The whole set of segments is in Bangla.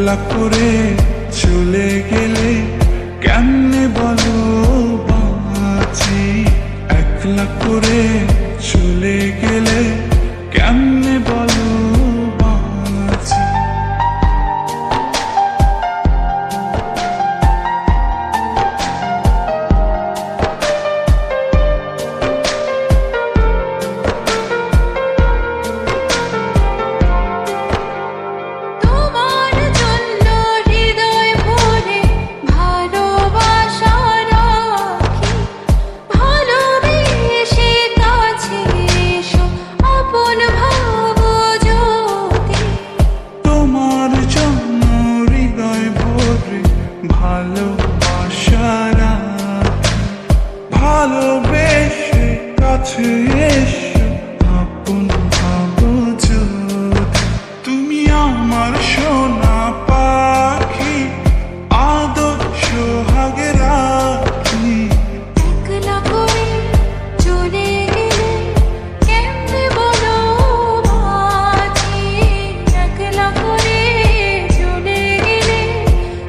একলা করে চলে গেলে কেমনে বলো বাঁচি, একলা করে চলে গেলে কেমনে বলো বাঁচি। ভালোবেসে কাছে এসো আপন ভাবো যদি, তুমি আমার সোনা পাখি আদর সোহাগে রাখি। একলা করে চলে গেলে কেমনে বলো বাঁচি, একলা করে চলে গেলে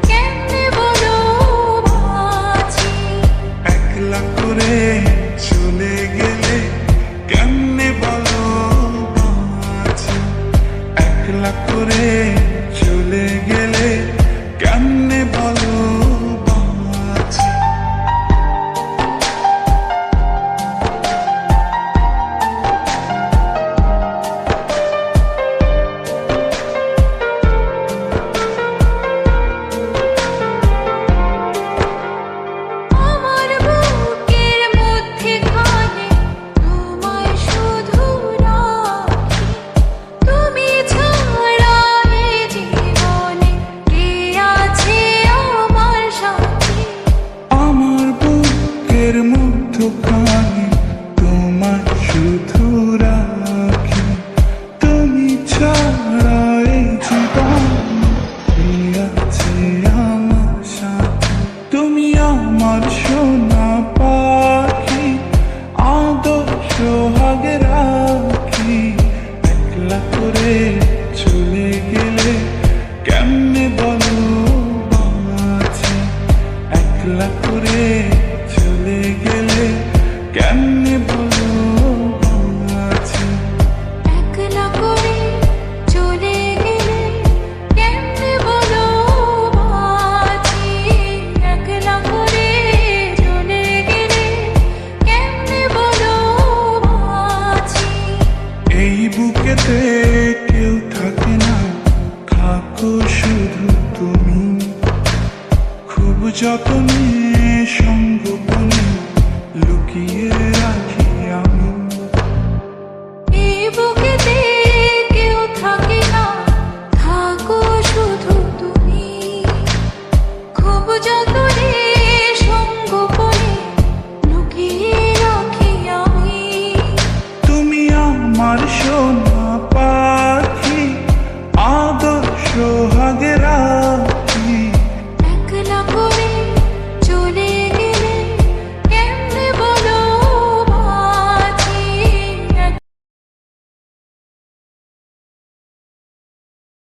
কেমনে বলো বাঁচি। একলা করে চলে গেলে কেমনে বলো বাঁচি, একলা করে চলে গেলে কেমনে বলো বাঁচি। মধ্যখানে তোমার শুধু রাখি, তুমি ছাড়া এই জীবন আছে আমার সাথে। তুমি আমার সোনা পাখি আদর সোহাগে রাখি। একলা করে চলে গেলে কেমনে বলো বাঁচি, একলা করে চলে গেলে কেমনে বলো বাঁচি। একলা করে চলে গেলে কেমনে বলো বাঁচি, একলা করে চলে গেলে কেমনে বলো বাঁচি। এই বুকেতে কেউ থাকে না, থাকো শুধু তুমি, খুব যত্নে সঙ্গ